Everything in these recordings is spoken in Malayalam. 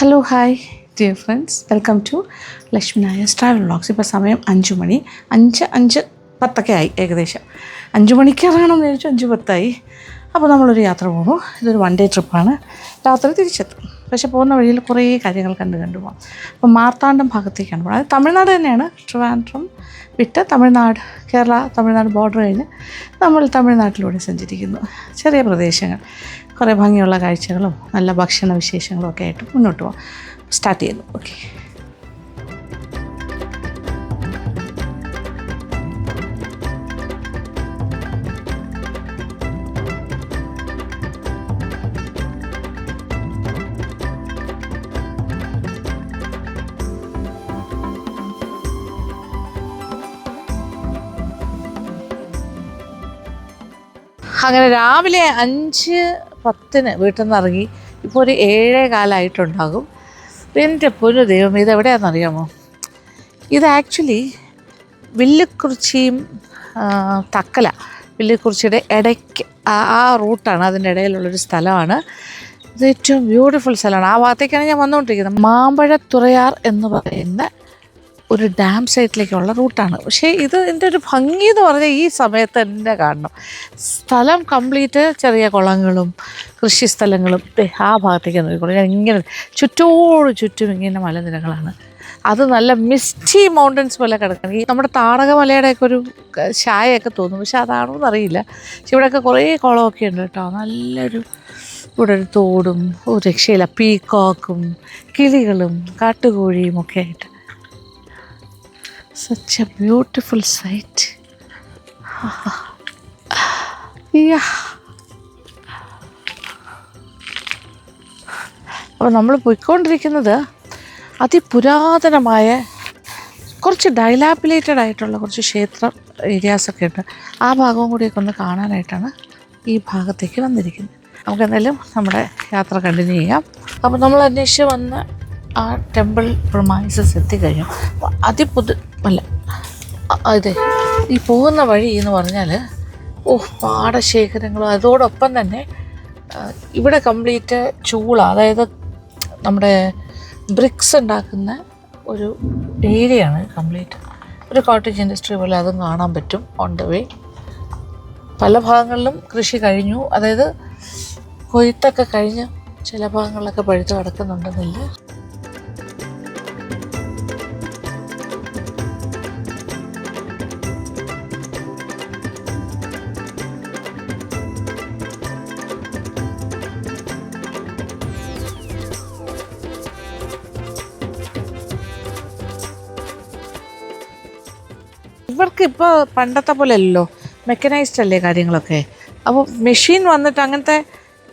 Hello hi dear friends, welcome to Lakshmi Nair travel vlogs. ഇപ്പോൾ സമയം 5 മണി, 5:10 ആയി. ഏകദേശം 5 മണിക്ക് ഇറങ്ങണമെന്ന് വിചാരിച്ചു, 5:10. അപ്പോൾ നമ്മളൊരു യാത്ര പോകുന്നു. ഇതൊരു 1 ഡേ ട്രിപ്പാണ്. രാത്രി തിരിച്ചെത്തും. പക്ഷേ പോകുന്ന വഴിയിൽ കുറേ കാര്യങ്ങൾ കണ്ടു പോകാം. അപ്പോൾ മാർത്താണ്ഡം ഭാഗത്തേക്കാണ് പോകുന്നത്. അത് തമിഴ്നാട് തന്നെയാണ്. ട്രിവാൻഡ്രം വിട്ട് തമിഴ്നാട്, കേരള തമിഴ്നാട് ബോർഡർ കഴിഞ്ഞ് നമ്മൾ തമിഴ്നാട്ടിലൂടെ സഞ്ചരിക്കുന്നു. ചെറിയ പ്രദേശങ്ങൾ, കുറേ ഭംഗിയുള്ള കാഴ്ചകളും നല്ല ഭക്ഷണ വിശേഷങ്ങളും ഒക്കെ ആയിട്ട് മുന്നോട്ട് പോകാം. സ്റ്റാർട്ട് ചെയ്യുന്നു. ഓക്കെ. അങ്ങനെ രാവിലെ 5:10 വീട്ടിൽ നിന്ന് ഇറങ്ങി. ഇപ്പോൾ ഒരു 7:15 എൻ്റെ പൊന്നു ദൈവം, ഇതെവിടെയാണെന്നറിയാമോ? ഇത് ആക്ച്വലി വില്ലുക്കുറിച്ചിയും തക്കല, വില്ലുക്കുറിച്ചിയുടെ ഇടയ്ക്ക് ആ റൂട്ടാണ്. അതിൻ്റെ ഇടയിലുള്ളൊരു സ്ഥലമാണ്. ഇത് ഏറ്റവും ബ്യൂട്ടിഫുൾ സ്ഥലമാണ്. ആ ഭാഗത്തേക്കാണ് ഞാൻ വന്നുകൊണ്ടിരിക്കുന്നത്. മാമ്പഴത്തുറയാർ എന്ന് പറയുന്ന ഒരു ഡാം സൈറ്റിലേക്കുള്ള റൂട്ടാണ്. പക്ഷേ ഇതിൻ്റെ ഒരു ഭംഗി എന്ന് പറഞ്ഞാൽ ഈ സമയത്ത് തന്നെ കാണണം. സ്ഥലം കംപ്ലീറ്റ് ചെറിയ കുളങ്ങളും കൃഷി സ്ഥലങ്ങളും. ആ ഭാഗത്തേക്ക് നോക്കിക്കോളൂ. ഞാൻ ഇങ്ങനെ ചുറ്റും ഇങ്ങനെ മലനിരകളാണ്. അത് നല്ല മിസ്റ്റി മൗണ്ടൻസ് പോലെ കിടക്കണം. ഈ നമ്മുടെ താടകമലയുടെയൊക്കെ ഒരു ഛായയൊക്കെ തോന്നും, പക്ഷെ അതാണോ എന്നറിയില്ല. പക്ഷെ ഇവിടെയൊക്കെ കുറേ കുളമൊക്കെ ഉണ്ട് കേട്ടോ. നല്ലൊരു ഇവിടെ ഒരു തോടും ഒരു രക്ഷയില്ല. പീക്കോക്കും കിളികളും കാട്ടുകോഴിയും ഒക്കെ ആയിട്ട് such a beautiful sight. Yeah. അപ്പോൾ നമ്മൾ പോയിക്കൊണ്ടിരിക്കുന്നത് അതിപുരാതനമായ കുറച്ച് ഡൈലാപ്പിലേറ്റഡ് ആയിട്ടുള്ള കുറച്ച് ക്ഷേത്ര ഏരിയാസൊക്കെ ഉണ്ട്. ആ ഭാഗവും കൂടിയൊക്കെ ഒന്ന് കാണാനായിട്ടാണ് ഈ ഭാഗത്തേക്ക് വന്നിരിക്കുന്നത്. നമുക്ക് എന്തായാലും നമ്മുടെ യാത്ര കണ്ടിന്യൂ ചെയ്യാം. അപ്പോൾ നമ്മൾ അന്വേഷിച്ച് വന്ന ആ ടെമ്പിൾ പ്രൊമൈസസ് എത്തിക്കഴിഞ്ഞു. അല്ല അതെ, ഈ പോകുന്ന വഴി എന്ന് പറഞ്ഞാൽ പാടശേഖരങ്ങളും അതോടൊപ്പം തന്നെ ഇവിടെ കംപ്ലീറ്റ് ചൂള, അതായത് നമ്മുടെ ബ്രിക്സ് ഉണ്ടാക്കുന്ന ഒരു ഏരിയയാണ് കംപ്ലീറ്റ്. ഒരു കോട്ടേജ് ഇൻഡസ്ട്രി പോലെ അതും കാണാൻ പറ്റും ഓൺ ദ വേ. പല ഭാഗങ്ങളിലും കൃഷി കഴിഞ്ഞു, അതായത് കൊയ്ത്തൊക്കെ കഴിഞ്ഞ് ചില ഭാഗങ്ങളിലൊക്കെ പഴുത്ത് കിടക്കുന്നുണ്ടെന്നില്ല. ഇവർക്ക് ഇപ്പോൾ പണ്ടത്തെ പോലെ അല്ലല്ലോ, മെക്കനൈസ്ഡ് അല്ലേ കാര്യങ്ങളൊക്കെ. അപ്പോൾ മെഷീൻ വന്നിട്ട്, അങ്ങനത്തെ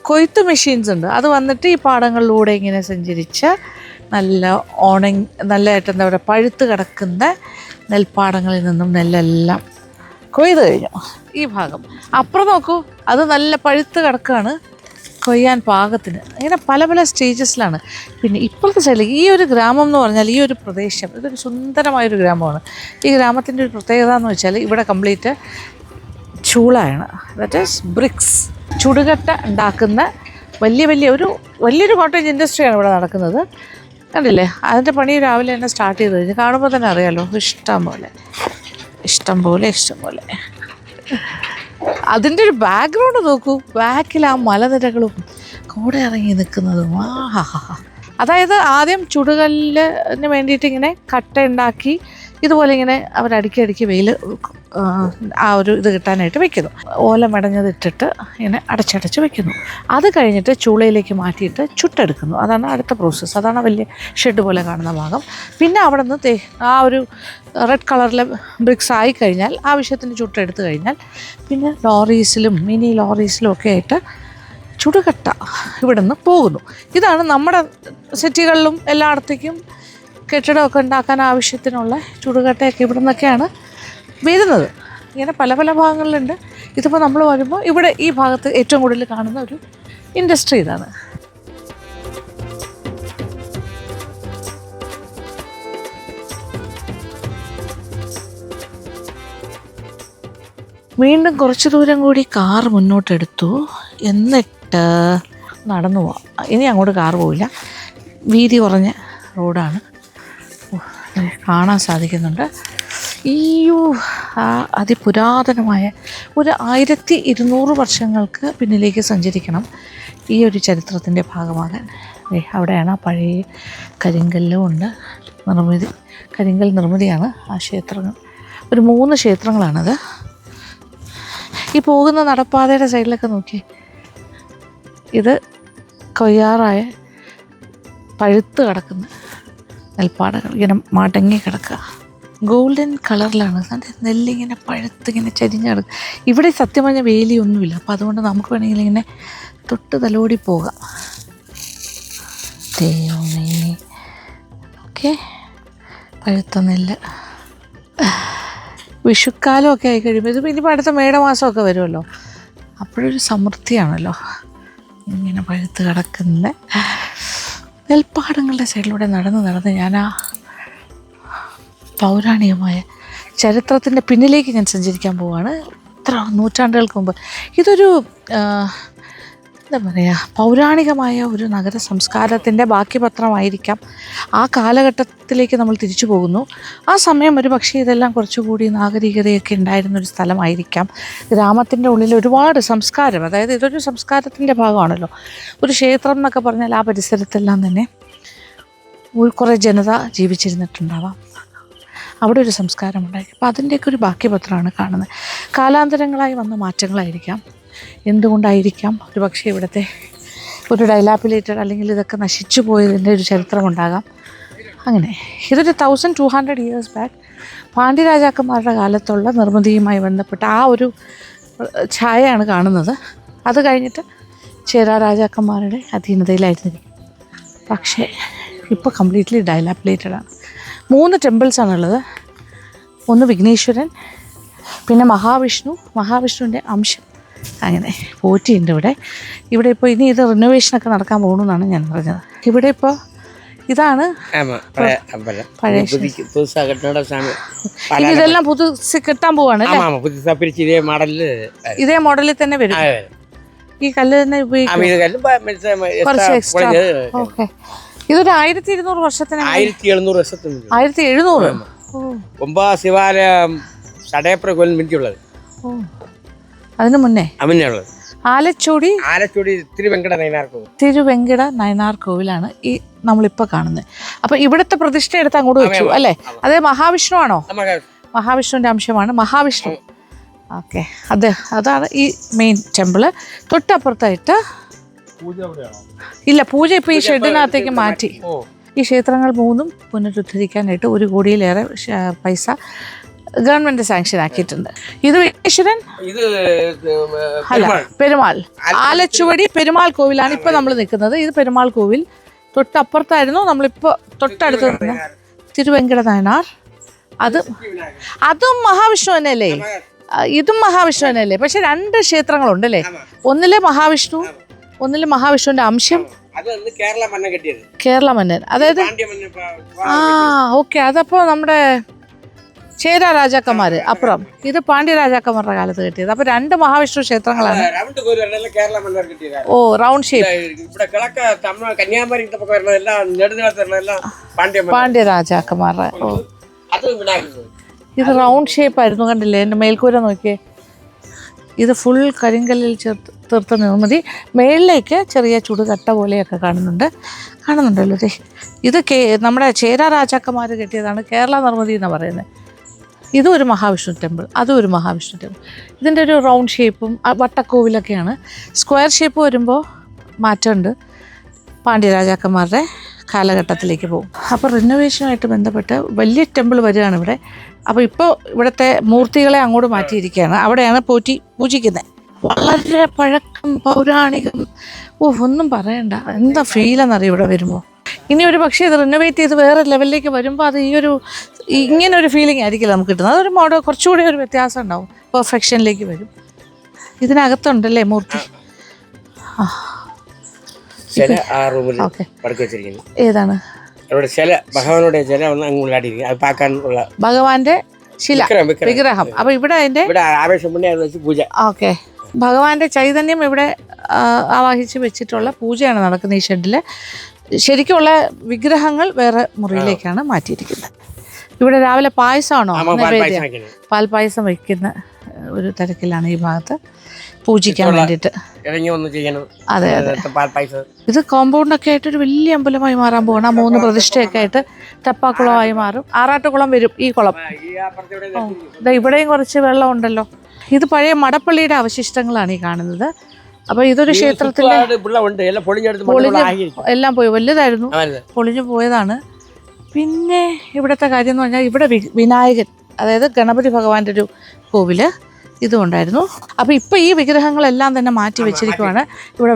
കൊയ്ത്ത് മെഷീൻസ് ഉണ്ട്. അത് വന്നിട്ട് ഈ പാടങ്ങളിലൂടെ ഇങ്ങനെ സഞ്ചരിച്ച് നല്ലതായിട്ട് എന്താ പറയുക, പഴുത്ത് കിടക്കുന്ന നെൽപ്പാടങ്ങളിൽ നിന്നും നെല്ലെല്ലാം കൊയ്ത് കഴിഞ്ഞു. ഈ ഭാഗം അപ്പുറം നോക്കൂ, അത് നല്ല പഴുത്ത് കിടക്കുകയാണ്, കൊയ്യാൻ പാകത്തിന്. ഇങ്ങനെ പല പല സ്റ്റേജസിലാണ്. പിന്നെ ഇപ്പോഴത്തെ സൈഡിൽ ഈ ഒരു ഗ്രാമം എന്ന് പറഞ്ഞാൽ, ഈ ഒരു പ്രദേശം ഇതൊരു സുന്ദരമായൊരു ഗ്രാമമാണ്. ഈ ഗ്രാമത്തിൻ്റെ ഒരു പ്രത്യേകത എന്ന് വെച്ചാൽ ഇവിടെ കംപ്ലീറ്റ് ചൂളയാണ്. ദാറ്റ് ഈസ് ബ്രിക്സ്, ചുടുകട്ട ഉണ്ടാക്കുന്ന വലിയൊരു കോട്ടേജ് ഇൻഡസ്ട്രിയാണ് ഇവിടെ നടക്കുന്നത്. കണ്ടില്ലേ? അതിൻ്റെ പണി രാവിലെ തന്നെ സ്റ്റാർട്ട് ചെയ്ത് കഴിഞ്ഞ് കാണുമ്പോൾ തന്നെ അറിയാമല്ലോ. ഇഷ്ടം പോലെ അതിൻ്റെ ഒരു ബാക്ക്ഗ്രൗണ്ട് നോക്കൂ. ബാക്കിൽ ആ മലനിരകളും കൂടെ ഇറങ്ങി നിൽക്കുന്നതും. അതായത് ആദ്യം ചുടുകല്ലിന് വേണ്ടിയിട്ട് ഇങ്ങനെ കട്ട ഉണ്ടാക്കി ഇതുപോലെ ഇങ്ങനെ അവരടുക്കി വെയിൽ ആ ഒരു ഇത് കിട്ടാനായിട്ട് വെക്കുന്നു. ഓല മെടഞ്ഞതിട്ടിട്ട് ഇങ്ങനെ അടച്ചടച്ച് വെക്കുന്നു. അത് കഴിഞ്ഞിട്ട് ചൂളയിലേക്ക് മാറ്റിയിട്ട് ചുട്ടെടുക്കുന്നു. അതാണ് അടുത്ത പ്രോസസ്സ്. അതാണ് വലിയ ഷെഡ് പോലെ കാണുന്ന ഭാഗം. പിന്നെ അവിടെ നിന്ന് ആ ഒരു റെഡ് കളറിലെ ബ്രിക്സ് ആയിക്കഴിഞ്ഞാൽ, ആവശ്യത്തിന് ചുട്ടെടുത്ത് കഴിഞ്ഞാൽ പിന്നെ മിനി ലോറീസിലും ഒക്കെ ആയിട്ട് ചുടുകട്ട ഇവിടെ നിന്ന് പോകുന്നു. ഇതാണ് നമ്മുടെ സിറ്റികളിലും എല്ലായിടത്തേക്കും കെട്ടിടമൊക്കെ ഉണ്ടാക്കാൻ ആവശ്യത്തിനുള്ള ചുടുകട്ടയൊക്കെ ഇവിടെ നിന്നൊക്കെയാണ് വരുന്നത്. ഇങ്ങനെ പല പല ഭാഗങ്ങളിലുണ്ട്. ഇതിപ്പോൾ നമ്മൾ വരുമ്പോൾ ഇവിടെ ഈ ഭാഗത്ത് ഏറ്റവും കൂടുതൽ കാണുന്ന ഒരു ഇൻഡസ്ട്രി ഇതാണ്. വീണ്ടും കുറച്ച് ദൂരം കൂടി കാർ മുന്നോട്ടെടുത്തു. എന്നിട്ട് നടന്നു പോവാം. ഇനി അങ്ങോട്ട് കാർ പോവില്ല. വീതി കുറഞ്ഞ റോഡാണ്. കാണാൻ സാധിക്കുന്നുണ്ട്. ഈയോ അതിപുരാതനമായ ഒരു 1200 വർഷങ്ങൾക്ക് പിന്നിലേക്ക് സഞ്ചരിക്കണം ഈ ഒരു ചരിത്രത്തിൻ്റെ ഭാഗമാകാൻ. അവിടെയാണ് ആ പഴയ കരിങ്കല്ലും ഉണ്ട്, കരിങ്കൽ നിർമ്മിതിയാണ് ആ ക്ഷേത്രങ്ങൾ. ഒരു 3 ക്ഷേത്രങ്ങളാണത്. ഈ പോകുന്ന നടപ്പാതയുടെ സൈഡിലൊക്കെ നോക്കി, ഇത് കൊയ്യാറായ പഴുത്ത് കിടക്കുന്ന നെൽപ്പാടകൾ ഇങ്ങനെ മടങ്ങി കിടക്കുക. ഗോൾഡൻ കളറിലാണ് നെല്ലിങ്ങനെ പഴുത്തിങ്ങനെ ചരിഞ്ഞ് കിടക്കുക. ഇവിടെ സത്യം പറഞ്ഞ വേലിയൊന്നുമില്ല, അപ്പോൾ അതുകൊണ്ട് നമുക്ക് വേണമെങ്കിൽ ഇങ്ങനെ തൊട്ട് തലോടി പോകാം. ദൈവമേ, ഓക്കെ. പഴുത്ത നെല്ല് വിഷുക്കാലമൊക്കെ ആയി കഴിയുമ്പോൾ ഇത് ഇനിയിപ്പോൾ അടുത്ത മേടമാസമൊക്കെ വരുമല്ലോ, അപ്പോഴൊരു സമൃദ്ധിയാണല്ലോ. ഇങ്ങനെ പഴുത്ത് കിടക്കുന്ന നെൽപ്പാടങ്ങളുടെ സൈഡിലൂടെ നടന്ന് ഞാൻ ആ പൗരാണികമായ ചരിത്രത്തിൻ്റെ പിന്നിലേക്ക് ഞാൻ സഞ്ചരിക്കാൻ പോവുകയാണ്. ഇത്ര നൂറ്റാണ്ടുകൾക്ക് മുമ്പ് ഇതൊരു എന്താ പറയുക, പൗരാണികമായ ഒരു നഗര സംസ്കാരത്തിൻ്റെ ബാക്കി പത്രമായിരിക്കാം. ആ കാലഘട്ടത്തിലേക്ക് നമ്മൾ തിരിച്ചു പോകുന്നു. ആ സമയം ഒരു പക്ഷേ ഇതെല്ലാം കുറച്ചുകൂടി നാഗരികതയൊക്കെ ഉണ്ടായിരുന്നൊരു സ്ഥലമായിരിക്കാം. ഗ്രാമത്തിൻ്റെ ഉള്ളിൽ ഒരുപാട് സംസ്കാരം, അതായത് ഇതൊരു സംസ്കാരത്തിൻ്റെ ഭാഗമാണല്ലോ. ഒരു ക്ഷേത്രം എന്നൊക്കെ പറഞ്ഞാൽ ആ പരിസരത്തെല്ലാം തന്നെ കുറേ ജനത ജീവിച്ചിരുന്നിട്ടുണ്ടാവാം. അവിടെ ഒരു സംസ്കാരം ഉണ്ടായി. അപ്പോൾ അതിൻ്റെയൊക്കെ ഒരു ബാക്കി പത്രമാണ് കാണുന്നത്. കാലാന്തരങ്ങളായി വന്ന മാറ്റങ്ങളായിരിക്കാം. എന്തുകൊണ്ടായിരിക്കാം ഒരു പക്ഷേ ഇവിടുത്തെ ഒരു ഡൈലാപ്പിലേറ്റഡ് അല്ലെങ്കിൽ ഇതൊക്കെ നശിച്ചു പോയതിൻ്റെ ഒരു ചരിത്രമുണ്ടാകാം. അങ്ങനെ ഇതൊരു 1200 years ബാക്ക് പാണ്ഡ്യരാജാക്കന്മാരുടെ കാലത്തുള്ള നിർമ്മിതിയുമായി ബന്ധപ്പെട്ട ആ ഒരു ഛായയാണ് കാണുന്നത്. അത് കഴിഞ്ഞിട്ട് ചേര രാജാക്കന്മാരുടെ അധീനതയിലായിരുന്നു. പക്ഷേ ഇപ്പോൾ കംപ്ലീറ്റ്ലി ഡൈലാപ്പിലേറ്റഡാണ്. 3 ടെമ്പിൾസാണുള്ളത്. ഒന്ന് വിഘ്നേശ്വരൻ, പിന്നെ മഹാവിഷ്ണുവിൻ്റെ അംശം, അങ്ങനെ പോറ്റിയുണ്ട് ഇവിടെ ഇപ്പോൾ ഇനി ഇത് റിനോവേഷനൊക്കെ നടക്കാൻ പോകണമെന്നാണ് ഞാൻ പറഞ്ഞത്. ഇവിടെ ഇപ്പോൾ ഇതാണ് പഴയ, ഇനി ഇതെല്ലാം പുതുക്കി കെട്ടാൻ പോവാണ്. ഇതേ മോഡലിൽ തന്നെ വരും. ഈ കല്ല് തന്നെ ഉപയോഗിക്കും കുറച്ച് എക്സ്ട്രാ. ഓക്കെ, ഇതൊരു 1200 വർഷത്തിന് 1700 ശിവാലയം ഷടേപ്ര കോവിൽ മിനിക്കുള്ളത്. ഓ, അതിന് മുന്നേ ഉള്ളത് ആലച്ചൂടി തിരുവെങ്കട നയനാർ കോവിലാണ് ഈ നമ്മളിപ്പോൾ കാണുന്നത്. അപ്പോൾ ഇവിടുത്തെ പ്രതിഷ്ഠ എടുത്ത് അങ്ങോട്ട് വെച്ചു അല്ലേ? അതേ മഹാവിഷ്ണു ആണോ? മഹാവിഷ്ണുവിൻ്റെ അംശമാണ് മഹാവിഷ്ണു. ഓക്കെ, അതാണ് ഈ മെയിൻ ടെമ്പിള്. തൊട്ടപ്പുറത്തായിട്ട് ഇല്ല, പൂജ ഇപ്പോൾ ഈ ഷെഡിനകത്തേക്ക് മാറ്റി. ഈ ക്ഷേത്രങ്ങൾ 3ഉം പുനരുദ്ധരിക്കാനായിട്ട് 1 കോടിയിലേറെ പൈസ ഗവൺമെന്റ് സാങ്ഷൻ ആക്കിയിട്ടുണ്ട്. ഇത് വിഘ്നേശ്വരൻ അല്ല, പെരുമാൾ. ആലച്ചുവടി പെരുമാൾ കോവിലാണ് ഇപ്പോൾ നമ്മൾ നിൽക്കുന്നത്. ഇത് പെരുമാൾ കോവിൽ. തൊട്ടപ്പുറത്തായിരുന്നു നമ്മളിപ്പോൾ തൊട്ടടുത്ത് തിരുവെങ്കട നായനാർ. അതും മഹാവിഷ്ണു തന്നെയല്ലേ? ഇതും മഹാവിഷ്ണു തന്നെയല്ലേ? പക്ഷെ 2 ക്ഷേത്രങ്ങളുണ്ടല്ലേ? ഒന്നിലെ മഹാവിഷ്ണുവിന്റെ അംശം, കേരള മന്നൻ, അതായത് ഓക്കെ, അതപ്പോ നമ്മുടെ ചേര രാജാക്കന്മാര് അപ്പുറം, ഇത് പാണ്ഡ്യ രാജാക്കന്മാരുടെ കാലത്ത് കിട്ടിയത്. അപ്പൊ 2 മഹാവിഷ്ണു ക്ഷേത്രങ്ങളാണ്. ഓ, റൗണ്ട് ഷേപ്പ്. പാണ്ഡ്യ രാജാക്കന്മാരുടെ. ഓ, ഇത് റൗണ്ട് ഷേപ്പ് ആയിരുന്നു, കണ്ടില്ലേ? എൻ്റെ മേൽക്കൂര നോക്കിയേ, ഇത് ഫുൾ കരിങ്കല്ലിൽ തീർത്ത നിർമ്മിതി. മേളിലേക്ക് ചെറിയ ചുടുകട്ട പോലെയൊക്കെ കാണുന്നുണ്ടല്ലോ. ഇത് നമ്മുടെ ചേര രാജാക്കന്മാർ കെട്ടിയതാണ്. കേരള നിർമ്മിതി എന്ന് പറയുന്നത്. ഇതും ഒരു മഹാവിഷ്ണു ടെമ്പിൾ, അതും ഒരു മഹാവിഷ്ണു ടെമ്പിൾ. ഇതിൻ്റെ ഒരു റൗണ്ട് ഷേപ്പും വട്ടക്കോവിലൊക്കെയാണ്. സ്ക്വയർ ഷേപ്പ് വരുമ്പോൾ മാറ്റമുണ്ട്, പാണ്ഡ്യ രാജാക്കന്മാരുടെ കാലഘട്ടത്തിലേക്ക് പോകും. അപ്പോൾ റിനോവേഷനുമായിട്ട് ബന്ധപ്പെട്ട് വലിയ ടെമ്പിൾ വരികയാണ് ഇവിടെ. അപ്പോൾ ഇപ്പോൾ ഇവിടുത്തെ മൂർത്തികളെ അങ്ങോട്ട് മാറ്റിയിരിക്കുകയാണ്. അവിടെയാണ് പോറ്റി പൂജിക്കുന്നത്. വളരെ പഴക്കം, പൗരാണികം, ഒന്നും പറയണ്ട. എന്താ ഫീലെന്നറിയും ഇവിടെ വരുമ്പോൾ. ഇനി ഒരു പക്ഷേ ഇത് റിനോവേറ്റ് ചെയ്ത് വേറെ ലെവലിലേക്ക് വരുമ്പോൾ അത് ഇങ്ങനൊരു ഫീലിംഗ് ആയിരിക്കില്ല നമുക്ക് കിട്ടുന്നത്. അതൊരു കുറച്ചുകൂടി ഒരു വ്യത്യാസം ഉണ്ടാവും, പെർഫെക്ഷനിലേക്ക് വരും. ഇതിനകത്തുണ്ടല്ലേ മൂർത്തി? ഏതാണ്? ഭഗവാന്റെ ശില, വിഗ്രഹം. അപ്പൊ ഇവിടെ അതിന്റെ ഓക്കെ, ഭഗവാന്റെ ചൈതന്യം ഇവിടെ ആവാഹിച്ച് വെച്ചിട്ടുള്ള പൂജയാണ് നടക്കുന്നത് ഈ ഷെഡില്. ശരിക്കുള്ള വിഗ്രഹങ്ങൾ വേറെ മുറിയിലേക്കാണ് മാറ്റിയിരിക്കുന്നത്. ഇവിടെ രാവിലെ പായസമാണോ പാൽപ്പായസം വയ്ക്കുന്ന ഒരു തിരക്കിലാണ് ഈ ഭാഗത്ത് പൂജിക്കാൻ വേണ്ടിയിട്ട്. അതെ അതെ, ഇത് കോമ്പൗണ്ടൊക്കെ ആയിട്ട് ഒരു വലിയ അമ്പലമായി മാറാൻ പോകണം. 3 പ്രതിഷ്ഠയൊക്കെ ആയിട്ട് ടപ്പാക്കുളമായി മാറും. ആറാട്ടുകുളം വരും ഈ കുളം. ഇവിടെയും കുറച്ച് വെള്ളം ഉണ്ടല്ലോ. ഇത് പഴയ മടപ്പള്ളിയുടെ അവശിഷ്ടങ്ങളാണ് ഈ കാണുന്നത്. അപ്പൊ ഇതൊരു ക്ഷേത്രത്തിന്റെ എല്ലാം പോയി, വലുതായിരുന്നു, പൊളിഞ്ഞു പോയതാണ്. പിന്നെ ഇവിടുത്തെ കാര്യം എന്ന് പറഞ്ഞാൽ ഇവിടെ വിനായകൻ, അതായത് ഗണപതി ഭഗവാന്റെ ഒരു കോവില് ഇതും ഉണ്ടായിരുന്നു. അപ്പോൾ ഇപ്പോൾ ഈ വിഗ്രഹങ്ങളെല്ലാം തന്നെ മാറ്റി വെച്ചിരിക്കുവാണ്. ഇവിടെ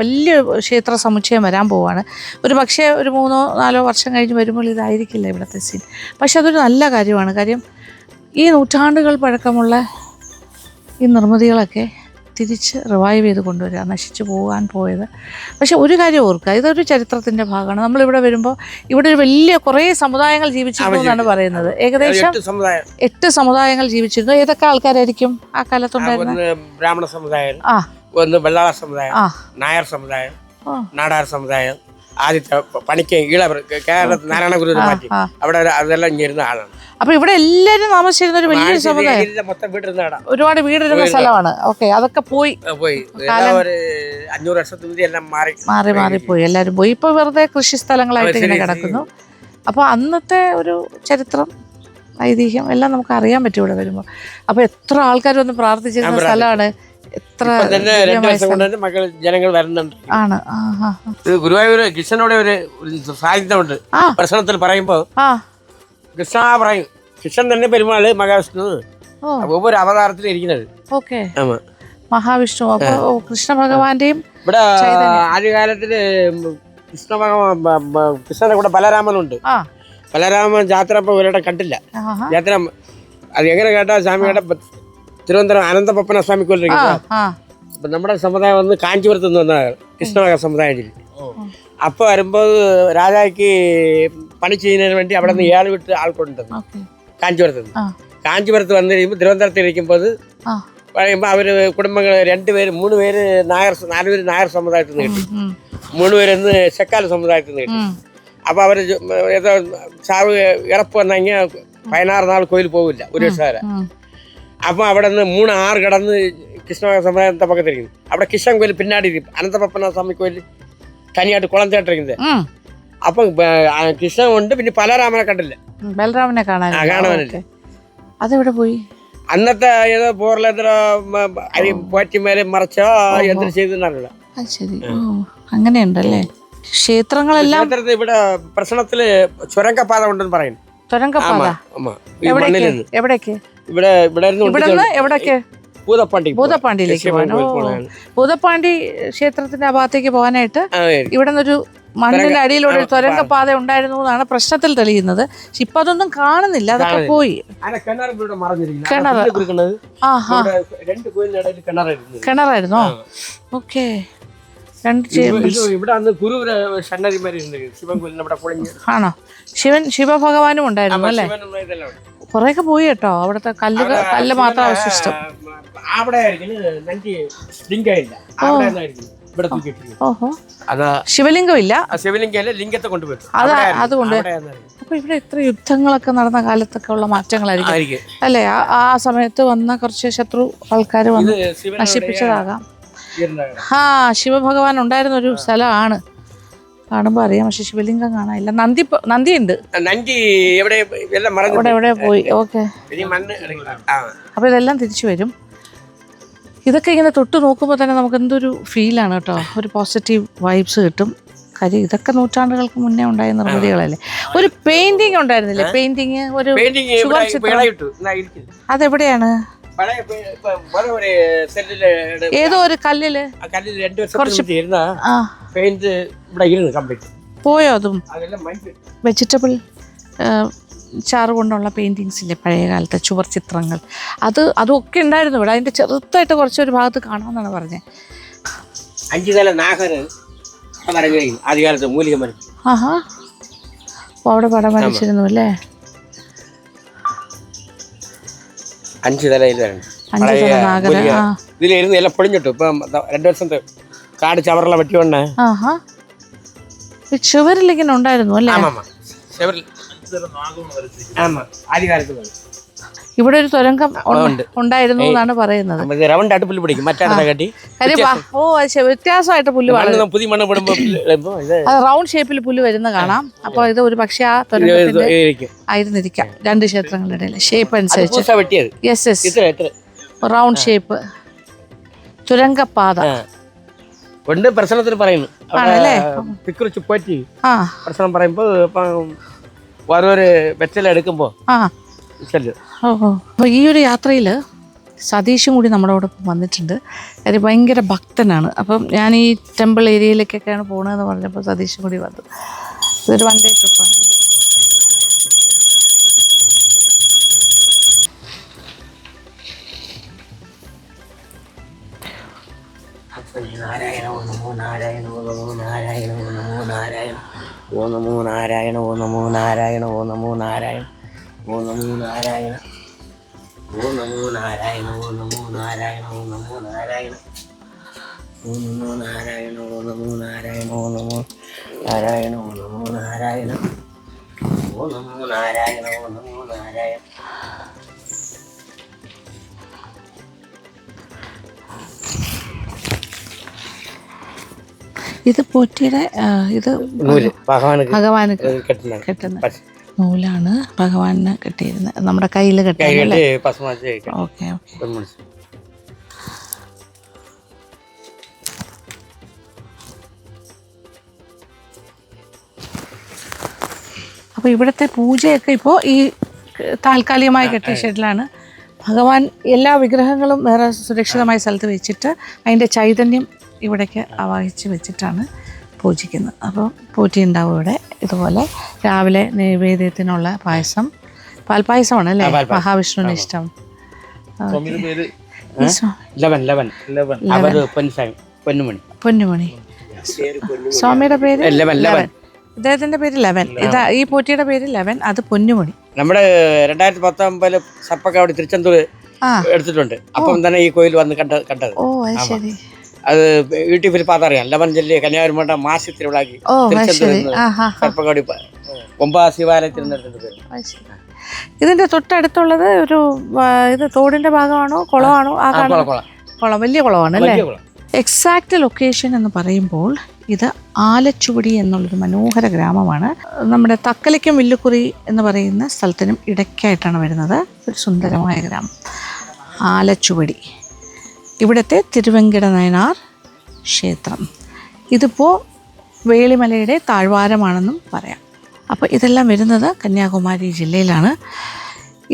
വലിയ ക്ഷേത്ര സമുച്ചയം വരാൻ പോവുകയാണ്. ഒരു പക്ഷേ ഒരു 3-4 വർഷം കഴിഞ്ഞ് വരുമ്പോൾ ഇതായിരിക്കില്ല ഇവിടുത്തെ സീൻ. പക്ഷെ അതൊരു നല്ല കാര്യമാണ്. കാര്യം ഈ നൂറ്റാണ്ടുകൾ പഴക്കമുള്ള ഈ നിർമ്മിതികളൊക്കെ തിരിച്ച് റിവൈവ് ചെയ്ത് കൊണ്ടുവരിക, നശിച്ചു പോകാൻ പോയത്. പക്ഷെ ഒരു കാര്യം ഓർക്കുക, ഇതൊരു ചരിത്രത്തിൻ്റെ ഭാഗമാണ്. നമ്മളിവിടെ വരുമ്പോൾ ഇവിടെ ഒരു വലിയ കുറേ സമുദായങ്ങൾ ജീവിച്ചിരുന്നു എന്നാണ് പറയുന്നത്. ഏകദേശം 8 സമുദായങ്ങൾ ജീവിച്ചിരുന്നു. ഏതൊക്കെ ആൾക്കാരായിരിക്കും ആ കാലത്തുണ്ടായിരുന്നത്? ബ്രാഹ്മണ സമുദായം, ഒന്ന് വെള്ളാള സമുദായം, നായർ സമുദായം, നാടാർ സമുദായം, ആദ്യത്തെ പണിക്ക് കേരളത്തിൽ നാരായണഗുരു മാറ്റി അവിടെ അതെല്ലാം ഇങ്ങിരുന്ന ആളാണ്. അപ്പൊ ഇവിടെ എല്ലാരും താമസിച്ചിരുന്ന ഒരു വലിയൊരു സമുദായം, ഒരുപാട് വീടിരുന്ന സ്ഥലമാണ്. ഓക്കെ, അതൊക്കെ പോയി 500 വർഷത്തിന് എല്ലാം മാറിപ്പോയി, എല്ലാരും പോയി. ഇപ്പൊ വെറുതെ കൃഷി സ്ഥലങ്ങളായിട്ട് ഇങ്ങനെ കിടക്കുന്നു. അപ്പൊ അന്നത്തെ ഒരു ചരിത്രം, ഐതിഹ്യം എല്ലാം നമുക്ക് അറിയാൻ പറ്റും ഇവിടെ വരുമ്പോൾ. അപ്പൊ എത്ര ആൾക്കാർ വന്ന് പ്രാർത്ഥിച്ചിരുന്ന സ്ഥലമാണ്. എത്ര ജനങ്ങൾ വരുന്നുണ്ട്. ആണ്. ഗുരുവായൂർ കൃഷ്ണനോടെ ഒരു സാഹിത്യമുണ്ട്. പ്രശ്നത്തിൽ പറയുമ്പോ കൃഷ്ണ പറയും, കൃഷ്ണൻ തന്നെ പെരുമാള് മഹാവിഷ്ണു ഒவ்வொரு അവതാരത്തിൽ ഇരിക്കുന്നത്. ഓക്കെ, മഹാവിഷ്ണു. അപ്പൊ കൃഷ്ണ ഭഗവാന്റെയും ഇവിടെ ആദ്യകാലത്തില് കൃഷ്ണന്റെ കൂടെ ബലരാമനുണ്ട്. ബലരാമൻ ജാത്ര ഇപ്പൊ ഇവരുടെ കണ്ടില്ല. ജാത്ര അത് എങ്ങനെ കേട്ടാ സ്വാമി കേട്ട തിരുവനന്തപുരം അനന്തപപ്പന സ്വാമി കോലിരിക്കുന്നത്. നമ്മുടെ സമുദായം വന്ന് കാഞ്ചീപുരത്ത് നിന്ന് വന്നതാണ്, കൃഷ്ണ സമുദായത്തിൽ. അപ്പോൾ വരുമ്പോൾ രാജാക്ക് പണി ചെയ്യുന്നതിന് വേണ്ടി അവിടെ നിന്ന് 7 വിട്ട് ആൾക്കൊണ്ടത് കാഞ്ചീപുരത്ത് നിന്ന്. കാഞ്ചീപുരത്ത് വന്നു കഴിയുമ്പോൾ തിരുവനന്തപുരത്ത് ഇരിക്കുമ്പോൾ പറയുമ്പോൾ അവർ കുടുംബങ്ങൾ 2 പേര് 3 പേര് നായർ, 4 പേര് നായർ സമുദായത്തിൽ നിന്ന് കിട്ടി, 3 പേരൊന്ന് ചെക്കാൽ സമുദായത്തിൽ നിന്ന് കിട്ടി. അപ്പോൾ അവർ ഏതോ ചാവ് ഇറപ്പ് വന്നെങ്കിൽ 16 നാൾ കോയിൽ പോകില്ല ഒരു ദിവസം വരെ. അപ്പോൾ അവിടെ നിന്ന് 3-6 കടന്ന് കൃഷ്ണ സമുദായത്തെ പക്കത്തിരിക്കുന്നു. അവിടെ കൃഷ്ണൻ കോയിൽ പിന്നാടി അനന്തപപ്പന സ്വാമി കോയിൽ തനിയായിട്ട് കുളം ചേട്ടിരിക്കുന്നത്. അപ്പം കൃഷ്ണൻ കൊണ്ട് പിന്നെ ബലരാമനെ കണ്ടില്ല, ബലരാമനെ കാണാനില്ല. അതെവിടെ പോയി? അന്നത്തെ ഏതോ പോർലെത്ര പോറ്റിമേലെ മറച്ചോ എന്തൊരു ചെയ്തെന്നറിയില്ല. ശരി, അങ്ങനെയുണ്ടല്ലേ. ക്ഷേത്രങ്ങളെല്ലാം ഇവിടെ പ്രശ്നത്തില് ചുരങ്കപ്പാത ഉണ്ടെന്ന് പറയുന്നു. ചുരങ്കപ്പാത എവിടേക്ക്? ഇവിടെ എവിടേക്ക്? ഭൂതപ്പാണ്ടിയിലേക്ക് പോകാൻ. ഭൂതപ്പാണ്ടി ക്ഷേത്രത്തിന്റെ ആ ഭാഗത്തേക്ക് പോകാനായിട്ട് ഇവിടെ നിന്നൊരു മണ്ണിന്റെ അടിയിലൂടെ ഒരു തുരങ്കപ്പാത ഉണ്ടായിരുന്നു എന്നാണ് പ്രശ്നത്തിൽ തെളിയുന്നത്. പക്ഷെ ഇപ്പൊ അതൊന്നും കാണുന്നില്ല, അതൊക്കെ പോയി. കിണറായിരുന്നോ? ഓക്കെ, ആണോ? ശിവഭഗവാനും ഉണ്ടായിരുന്നു അല്ലേ? കൊറേയൊക്കെ പോയി കേട്ടോ. അവിടുത്തെ കല്ല് മാത്രം അവശിഷ്ടം. ഓഹോ, ശിവലിംഗം ഇല്ല. അതുകൊണ്ട് അപ്പൊ ഇവിടെ എത്ര യുദ്ധങ്ങളൊക്കെ നടന്ന കാലത്തൊക്കെ ഉള്ള മാറ്റങ്ങളായിരിക്കും അല്ലേ? ആ സമയത്ത് വന്ന കുറച്ച് ശത്രു ആൾക്കാർ വന്ന് നശിപ്പിച്ചതാകാം. ശിവഭഗവാൻ ഉണ്ടായിരുന്ന ഒരു സ്ഥലമാണ്, കാണുമ്പോ അറിയാം. പക്ഷെ ശിവലിംഗം കാണാനില്ല. നന്ദിയുണ്ട്. എവിടെ പോയി? ഓക്കെ, അപ്പൊ ഇതെല്ലാം തിരിച്ചു വരും. ഇതൊക്കെ ഇങ്ങനെ തൊട്ട് നോക്കുമ്പോൾ തന്നെ നമുക്ക് എന്തൊരു ഫീലാണ് കേട്ടോ, ഒരു പോസിറ്റീവ് വൈബ്സ് കിട്ടും. കാര്യം ഇതൊക്കെ നൂറ്റാണ്ടുകൾക്ക് മുന്നേ ഉണ്ടായ നിർമ്മിതികളല്ലേ. ഒരു പെയിന്റിങ് ഉണ്ടായിരുന്നില്ലേ? പെയിന്റിങ്, ഒരു അതെവിടെയാണ്? ഏതോ ഒരു കല്ലില് പോയോ? അതും വെജിറ്റബിൾ ചാറ് കൊണ്ടുള്ള പെയിന്റിങ്സ് ഇല്ലേ പഴയ കാലത്തെ ചുവർ ചിത്രങ്ങൾ, അതൊക്കെ ഉണ്ടായിരുന്നു ഇവിടെ. അതിന്റെ ചെറുതായിട്ട് കുറച്ചൊരു ഭാഗത്ത് കാണാമെന്നാണ് പറഞ്ഞത്. 5 തല നാഗന് ആദ്യകാലത്ത് മൂലിക മരം. അവിടെ പടം വരച്ചിരുന്നു അല്ലേ? 5 തലയിലാണ് ഇതിലിരുന്ന് എല്ലാം പൊളിഞ്ഞിട്ടു. ഇപ്പം 2 വർഷത്തെ കാട് ചവറെല്ലാം വെട്ടിക്കൊണ്ടേ ചുവരിലിങ്ങനെ ഉണ്ടായിരുന്നു അല്ലേ? ഇവിടെ ഒരു തുരങ്കം ഉണ്ടായിരുന്നു എന്നാണ് പറയുന്നത്. വ്യത്യാസമായിട്ട് പുല്ല് റൗണ്ട് ഷേപ്പിൽ പുല്ല് വരുന്ന കാണാം. അപ്പൊ ഇത് ഒരു പക്ഷെ ആ തുരങ്കത്തിന്റെ ആയിരുന്നിരിക്കാം, രണ്ട് ക്ഷേത്രങ്ങളുടെ ഇടയിൽ ഷേപ്പ് അനുസരിച്ച്. യെസ് യെസ്, റൗണ്ട് ഷേപ്പ് തുരങ്കപ്പാത പ്രശ്നത്തിന് പറയുന്നു. പ്രശ്നം പറയുമ്പോ ഓരോരു വെച്ചലെടുക്കുമ്പോ അപ്പോൾ ഈ ഒരു യാത്രയിൽ സതീഷും കൂടി നമ്മുടെ കൂടെ വന്നിട്ടുണ്ട്. കാര്യം ഭയങ്കര ഭക്തനാണ്. അപ്പം ഞാൻ ഈ ടെമ്പിൾ ഏരിയയിലേക്കൊക്കെയാണ് പോകണതെന്ന് പറഞ്ഞപ്പോൾ സതീഷും കൂടി വന്നു. ഇതൊരു 1 day ട്രിപ്പാണ്. നാരായണ ഓ നമോ നാരായണ ഓ നമോ നാരായണ ഓ നമോ നാരായണ ഓ നമോ നാരായണ ഓ നമോ നാരായണ ഓ നമോ നാരായണ ഓ നമോ നാരായണ ഓ നമോ നാരായണ ഓ നമോ നാരായണ ഓ നമോ നാരായണ ഓ നമോ നാരായണ ഓ നമോ നാരായണ ഓ നമോ നാരായണ ഓ നമോ നാരായണ ഓ നമോ നാരായണ ഓ നമോ നാരായണ. ഇത് പോറ്റിയുടെ ഇത് ഭഗവാന് കെട്ടുന്ന നൂലാണ് ഭഗവാന് കെട്ടിയിരുന്നത്. നമ്മുടെ കയ്യിൽ കെട്ടിയല്ലേ? Okay okay. അപ്പോൾ ഇവിടുത്തെ പൂജയൊക്കെ ഇപ്പോൾ ഈ താൽക്കാലികമായി കെട്ടിയ ഷെഡിലാണ്. ഭഗവാൻ എല്ലാ വിഗ്രഹങ്ങളും വേറെ സുരക്ഷിതമായ സ്ഥലത്ത് വെച്ചിട്ട് അതിൻ്റെ ചൈതന്യം ഇവിടേക്ക് ആവാഹിച്ച് വെച്ചിട്ടാണ് പൂജിക്കുന്നത്. അപ്പോൾ പൂജ ഉണ്ടാവും ഇവിടെ. ഇതുപോലെ രാവിലെ നൈവേദ്യത്തിനുള്ള പായസം, പാൽപ്പായസമാണ് അല്ലേ മഹാവിഷ്ണുവിന് ഇഷ്ടം. പൊന്നുമണി സ്വാമിയുടെ പേര് ഇദ്ദേഹത്തിന്റെ പേര് ലെവൻ. ഇതാ ഈ പോറ്റിയുടെ പേര് ലെവൻ, അത് പൊന്നുമണി. നമ്മുടെ 2019 സർപ്പക്കാവടി തിരുച്ചെന്തൂർ എടുത്തിട്ടുണ്ട്. അപ്പം തന്നെ ഈ കോയിൽ വന്ന് കണ്ടത്. ഓ അത് ശരി. അത് യൂട്യൂബിൽ பார்த்தറിയാം. ലെവൻ ജില്ല കന്യാകുമാരി മാസി തിരുവിളാക്കി സർപ്പക്കാവടി ഒമ്പാ ശിവാലയത്തിൽ നിന്നെടുത്തിട്ട്. ഇതിന്റെ തൊട്ടടുത്തുള്ളത് ഒരു ഇത് തോടിന്റെ ഭാഗമാണോ കുളമാണോ? ആ കുളം, വലിയ കുളമാണ് അല്ലേ? എക്സാക്റ്റ് ലൊക്കേഷൻ എന്ന് പറയുമ്പോൾ ഇത് ആലച്ചുവടി എന്നുള്ളൊരു മനോഹര ഗ്രാമമാണ്. നമ്മുടെ തക്കലയ്ക്കും വില്ലുക്കുറി എന്ന് പറയുന്ന സ്ഥലത്തിനും ഇടയ്ക്കായിട്ടാണ് വരുന്നത്. ഒരു സുന്ദരമായ ഗ്രാമം ആലച്ചുവടി. ഇവിടുത്തെ തിരുവെങ്കിട നയനാർ ക്ഷേത്രം. ഇതിപ്പോൾ വേളിമലയുടെ താഴ്വാരമാണെന്നും പറയാം. അപ്പോൾ ഇതെല്ലാം വരുന്നത് കന്യാകുമാരി ജില്ലയിലാണ്.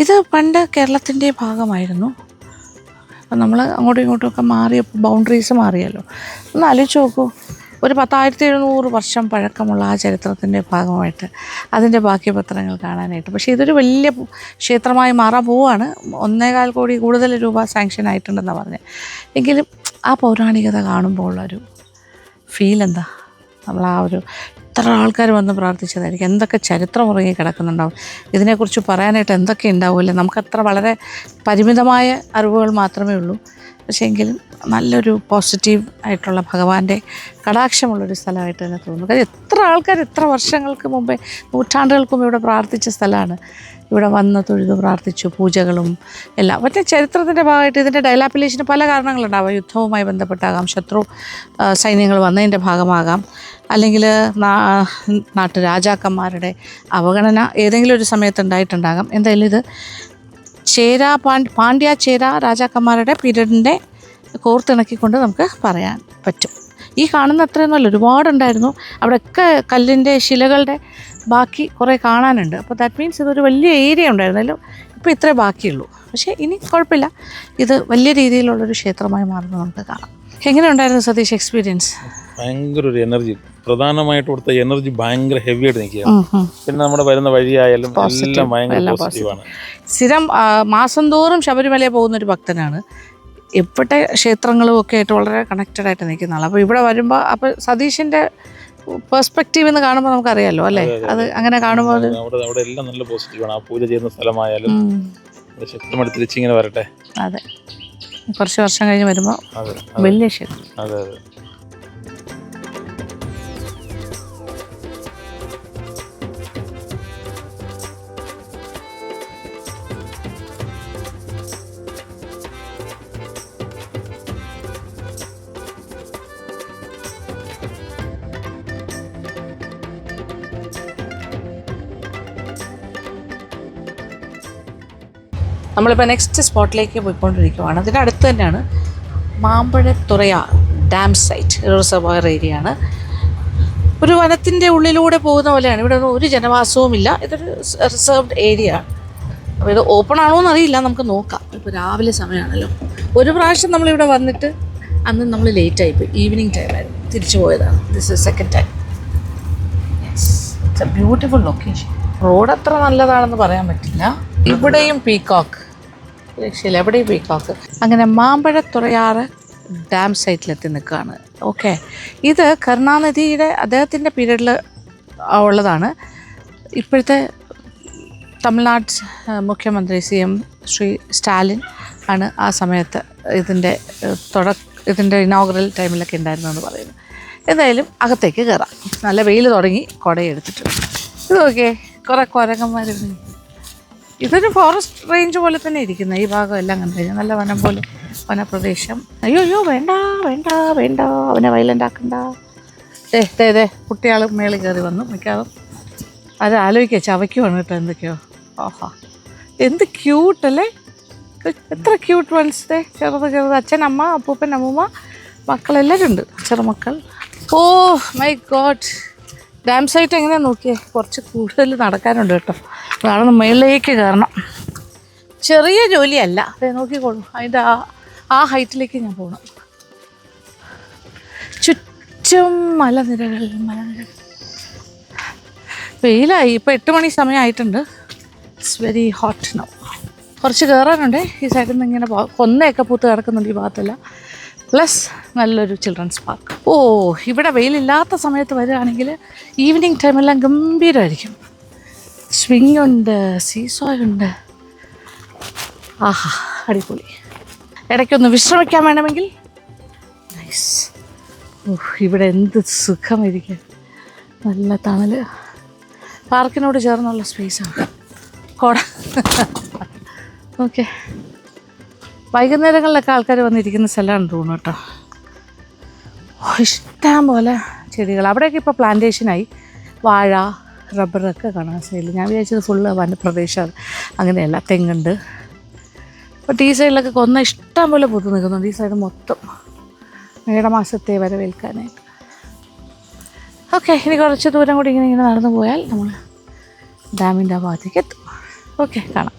ഇത് പണ്ട് കേരളത്തിൻ്റെ ഭാഗമായിരുന്നു. അപ്പം നമ്മൾ അങ്ങോട്ടും ഇങ്ങോട്ടുമൊക്കെ മാറിയപ്പോൾ ബൗണ്ടറീസ് മാറിയല്ലോ. ഒന്ന് ആലോചിച്ച് നോക്കൂ, ഒരു 10,700 വർഷം പഴക്കമുള്ള ആ ചരിത്രത്തിൻ്റെ ഭാഗമായിട്ട് അതിൻ്റെ ബാക്കിപത്രങ്ങൾ കാണാനായിട്ട്. പക്ഷേ ഇതൊരു വലിയ ക്ഷേത്രമായി മാറാൻ പോവുകയാണ്. 1.25 കോടി കൂടുതൽ രൂപ സാങ്ഷൻ ആയിട്ടുണ്ടെന്നാണ് പറഞ്ഞത്. എങ്കിലും ആ പൗരാണികത കാണുമ്പോൾ ഉള്ളൊരു ഫീൽ എന്താ, നമ്മൾ ആ ഒരു എത്ര ആൾക്കാർ വന്ന് പ്രാർത്ഥിച്ചതായിരിക്കും, എന്തൊക്കെ ചരിത്രം ഉറങ്ങി കിടക്കുന്നുണ്ടാവും, ഇതിനെക്കുറിച്ച് പറയാനായിട്ട് എന്തൊക്കെ ഉണ്ടാവില്ലേ. നമുക്കത്ര വളരെ പരിമിതമായ അറിവുകൾ മാത്രമേ ഉള്ളൂ. പക്ഷേ എങ്കിലും നല്ലൊരു പോസിറ്റീവ് ആയിട്ടുള്ള ഭഗവാന്റെ കടാക്ഷമുള്ളൊരു സ്ഥലമായിട്ട് തന്നെ തോന്നുന്നു. കാര്യം എത്ര ആൾക്കാർ എത്ര വർഷങ്ങൾക്ക് മുമ്പേ, നൂറ്റാണ്ടുകൾക്കും ഇവിടെ പ്രാർത്ഥിച്ച സ്ഥലമാണ്. ഇവിടെ വന്ന് തൊഴുതു പ്രാർത്ഥിച്ചു, പൂജകളും എല്ലാം. മറ്റേ ചരിത്രത്തിൻ്റെ ഭാഗമായിട്ട് ഇതിൻ്റെ ഡയലാപ്പിലേഷന് പല കാരണങ്ങളുണ്ടാവാം. യുദ്ധവുമായി ബന്ധപ്പെട്ടാകാം, ശത്രു സൈന്യങ്ങൾ വന്നതിൻ്റെ ഭാഗമാകാം, അല്ലെങ്കിൽ നാട്ടു രാജാക്കന്മാരുടെ അവഗണന ഏതെങ്കിലും ഒരു സമയത്ത് ഉണ്ടായിട്ടുണ്ടാകാം. എന്തായാലും ഇത് പാണ്ഡ്യ ചേര രാജാക്കന്മാരുടെ പീരീഡിൻ്റെ കോർത്തിണക്കിക്കൊണ്ട് നമുക്ക് പറയാൻ പറ്റും. ഈ കാണുന്ന അത്രയൊന്നുമല്ല, ഒരുപാടുണ്ടായിരുന്നു. അവിടെയൊക്കെ കല്ലിൻ്റെ ശിലകളുടെ ബാക്കി കുറേ കാണാനുണ്ട്. അപ്പോൾ ദാറ്റ് മീൻസ് ഇതൊരു വലിയ ഏരിയ ഉണ്ടായിരുന്നല്ലോ. ഇപ്പോൾ ഇത്രേ ബാക്കിയുള്ളൂ. പക്ഷേ ഇനി കുഴപ്പമില്ല, ഇത് വലിയ രീതിയിലുള്ളൊരു ക്ഷേത്രമായി മാറുന്നത് നമുക്ക് കാണാം. എങ്ങനെ ഉണ്ടായിരുന്നു സതീഷ് എക്സ്പീരിയൻസ്? ഭയങ്കര ഒരു എനർജി, പ്രധാനമായിട്ട് കൊടുത്ത എനർജി ഭയങ്കര ഹെവി ആയിട്ട് നിൽക്കുകയാണ്. പിന്നെ നമ്മുടെ വരുന്ന വഴിയായാലും എല്ലാം ഭയങ്കര പോസിറ്റീവാണ്. സ്ഥിരം മാസം തോറും ശബരിമലയിൽ പോകുന്നൊരു ഭക്തനാണ്. എവിടെ ക്ഷേത്രങ്ങളും ഒക്കെ ആയിട്ട് വളരെ കണക്റ്റഡ് ആയിട്ട് നിൽക്കുന്ന ആൾ. അപ്പോൾ ഇവിടെ വരുമ്പോൾ അപ്പോൾ സതീഷിൻ്റെ പെർസ്പെക്റ്റീവ് എന്ന് കാണുമ്പോൾ നമുക്കറിയാമല്ലോ അല്ലേ, അത് അങ്ങനെ കാണുമ്പോൾ അവിടെ എല്ലാം നല്ല പോസിറ്റീവാണ്. ആ പൂജ ചെയ്യുന്ന സ്ഥലമായാലും ശക്തമായിട്ട് തിരിച്ചിങ്ങനെ വരട്ടെ. അതെ, കുറച്ച് വർഷം കഴിഞ്ഞ് വരുമ്പോൾ വലിയ ക്ഷേത്രം. അതെ അതെ. നമ്മളിപ്പോൾ നെക്സ്റ്റ് സ്പോട്ടിലേക്ക് പോയിക്കൊണ്ടിരിക്കുകയാണ്. അതിൻ്റെ അടുത്ത് തന്നെയാണ് മാമ്പഴത്തുറയ ഡാം സൈറ്റ്, റിസർവോയർ ഏരിയ ആണ്. ഒരു വനത്തിൻ്റെ ഉള്ളിലൂടെ പോകുന്ന പോലെയാണ്. ഇവിടെ ഒന്നും ഒരു ജനവാസവുമില്ല. ഇതൊരു റിസർവ്ഡ് ഏരിയ ആണ്. അപ്പോൾ ഇത് ഓപ്പൺ ആണോ എന്നറിയില്ല, നമുക്ക് നോക്കാം. ഇപ്പോൾ രാവിലെ സമയമാണല്ലോ. ഒരു പ്രാവശ്യം നമ്മളിവിടെ വന്നിട്ട് അന്ന് നമ്മൾ ലേറ്റായിപ്പോയി, ഈവനിങ് ടൈമായിരുന്നു, തിരിച്ചു പോയതാണ്. This is second time. Yes, it's a beautiful location. Road അത്ര നല്ലതാണെന്ന് പറയാൻ പറ്റില്ല. ഇവിടെയും പീക്കോക്ക്, രക്ഷയില്ല, എവിടെയും പീക്കോക്ക്. അങ്ങനെ മാമ്പഴത്തുറയാറ് ഡാം സൈറ്റിലെത്തി നിൽക്കുകയാണ്. ഓക്കെ, ഇത് കരുണാനിധിയുടെ അദ്ദേഹത്തിൻ്റെ പീരീഡിൽ ഉള്ളതാണ്. ഇപ്പോഴത്തെ തമിഴ്നാട് മുഖ്യമന്ത്രി CM ശ്രീ സ്റ്റാലിൻ ആണ് ആ സമയത്ത് ഇതിൻ്റെ ഇനോഗ്രൽ ടൈമിലൊക്കെ ഉണ്ടായിരുന്നെന്ന് പറയുന്നു. എന്തായാലും അകത്തേക്ക് കയറാം. നല്ല വെയിൽ തുടങ്ങി, കുടയെടുത്തിട്ടുണ്ട്. ഇത് നോക്കിയേ, കുറേ കുരങ്ങന്മാർ. ഇതൊരു ഫോറസ്റ്റ് റേഞ്ച് പോലെ തന്നെ ഇരിക്കുന്നത്. ഈ ഭാഗം എല്ലാം കണ്ടു കഴിഞ്ഞാൽ നല്ല വനം പോലെ, വനപ്രദേശം. അയ്യോ വേണ്ട വേണ്ട വേണ്ട, അവനെ വയലൻ്റ് ആക്കണ്ട. ദേ കുട്ടികൾ മേളിൽ കയറി വന്നു. മിക്കവാറും അത് ആലോചിക്കുക, ചവയ്ക്കുവാണ് കേട്ടോ എന്തൊക്കെയോ. ഓഹാ, എന്ത് ക്യൂട്ടല്ലേ, എത്ര ക്യൂട്ട് വൺസ്. ചെറുത് അച്ഛൻ, അമ്മ, അപ്പൂപ്പൻ, അമ്മൂമ്മ, മക്കളെല്ലാവരും ഉണ്ട്, ചെറുമക്കൾ. Oh my God, dam site എങ്ങനെയാണെന്ന് നോക്കിയേ. കുറച്ച് കൂടുതൽ നടക്കാനുണ്ട് കേട്ടോ. അതാണ് മുകളിലേക്ക് കയറണം. ചെറിയ ജോലിയല്ല. അതെ, നോക്കിക്കോളൂ, അതിൻ്റെ ആ ഹൈറ്റിലേക്ക് ഞാൻ പോകണം. ചുറ്റും മലനിരകൾ. വെയിലായി. ഇപ്പോൾ 8 മണി സമയമായിട്ടുണ്ട്. It's very hot now. കുറച്ച് കയറാനുണ്ട്. ഈ സൈഡിൽ നിന്ന് ഇങ്ങനെ കൊന്നയൊക്കെ പൂത്ത് കിടക്കുന്നുണ്ട് ഈ ഭാഗത്തെല്ലാം. പ്ലസ് നല്ലൊരു ചിൽഡ്രൻസ് പാർക്ക്. ഓ, ഇവിടെ വെയിലില്ലാത്ത സമയത്ത് വരികയാണെങ്കിൽ ഈവനിങ് ടൈമെല്ലാം ഗംഭീരമായിരിക്കും. സ്വിങ് ഉണ്ട്, സീസോയുണ്ട്. ആഹാ, അടിപൊളി. ഇടയ്ക്കൊന്ന് വിശ്രമിക്കാൻ വേണമെങ്കിൽ നൈസ്. ഓ, ഇവിടെ എന്ത് സുഖമായിരിക്കും. നല്ല തണൽ. പാർക്കിനോട് ചേർന്നുള്ള സ്പേസാണ്. കോട. ഓക്കെ, വൈകുന്നേരങ്ങളിലൊക്കെ ആൾക്കാർ വന്നിരിക്കുന്ന സ്ഥലമാണെന്ന് തോന്നുന്നു കേട്ടോ. ഇഷ്ടം പോലെ ചെടികൾ. അവിടെയൊക്കെ ഇപ്പോൾ പ്ലാന്റേഷനായി. വാഴ, റബ്ബറൊക്കെ കാണാൻ സൈഡിൽ. ഞാൻ വിചാരിച്ചത് ഫുള്ള് വനപ്രദേശമാണ്. അങ്ങനെയല്ല, തെങ്ങുണ്ട്. ബട്ട് ഈ സൈഡിലൊക്കെ കൊന്ന ഇഷ്ടം പോലെ പൂത്ത് നിൽക്കുന്നുണ്ട്. ഈ സൈഡ് മൊത്തം മേടമാസത്തെ വരവേൽക്കാനായിട്ട്. ഓക്കെ, ഇനി കുറച്ച് ദൂരം കൂടി ഇങ്ങനെ നടന്നു പോയാൽ നമ്മൾ ഡാമിൻ്റെ ആ ഭാഗത്തേക്ക് എത്തും. ഓക്കെ, കാണാം.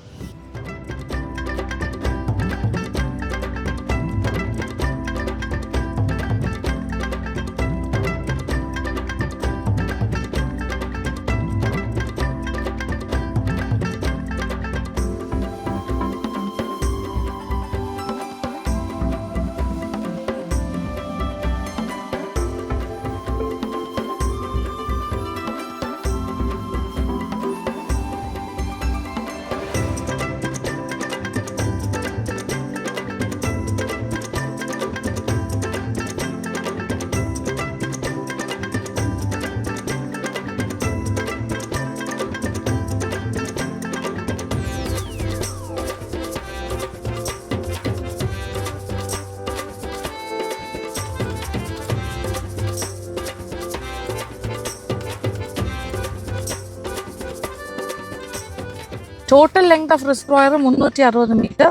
Total length of reservoir 360 metre.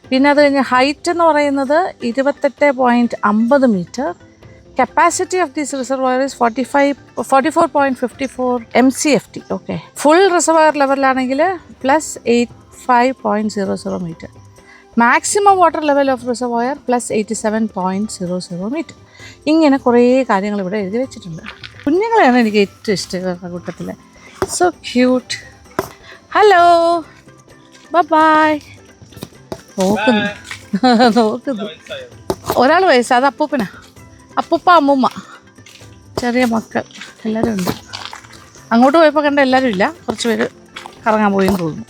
പിന്നെ അത് കഴിഞ്ഞ് ഹൈറ്റ് എന്ന് പറയുന്നത് 28.50 metre. Capacity of this reservoir is 44.54 MCFT. Okay, full reservoir ലെവലിലാണെങ്കിൽ +85.00 metre. Maximum water level of reservoir +87.00 metre. ഇങ്ങനെ കുറേ കാര്യങ്ങൾ ഇവിടെ എഴുതി വെച്ചിട്ടുണ്ട്. കുഞ്ഞുങ്ങളെയാണ് എനിക്ക് ഏറ്റവും ഇഷ്ടം കൂട്ടത്തിൽ. So cute. Hello, bye. നോക്കുന്നു ഒരാൾ വയസ്സ്, അത് അപ്പൂപ്പനാ. അപ്പൂപ്പ, അമ്മൂമ്മ, ചെറിയ മക്കൾ എല്ലാവരും ഉണ്ട്. അങ്ങോട്ട് പോയപ്പോൾ കണ്ട എല്ലാവരും ഇല്ല, കുറച്ച് പേര് കറങ്ങാൻ പോയെന്ന് തോന്നുന്നു.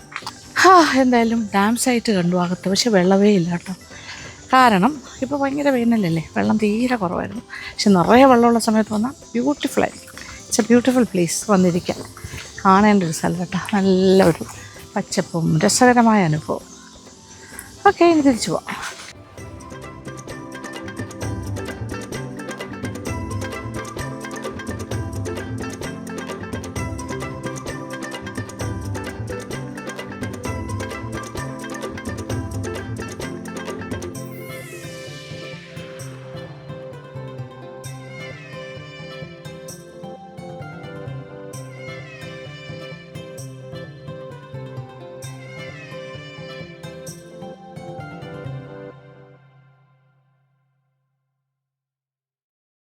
എന്തായാലും ഡാം സൈറ്റ് കണ്ടു അകത്ത്. പക്ഷെ വെള്ളമേ ഇല്ല കേട്ടോ. കാരണം ഇപ്പോൾ ഭയങ്കര വേനലല്ലേ, വെള്ളം തീരെ കുറവായിരുന്നു. പക്ഷെ നിറയെ വെള്ളമുള്ള സമയത്ത് വന്നാൽ ബ്യൂട്ടിഫുൾ ആയിരിക്കും. It's a beautiful place. വന്നിരിക്കാൻ കാണേണ്ട ഒരു സ്ഥലം കേട്ടോ. നല്ലൊരു പച്ചപ്പും രസകരമായ അനുഭവം. ഓക്കെ, ഇനി തിരിച്ചു പോവാം.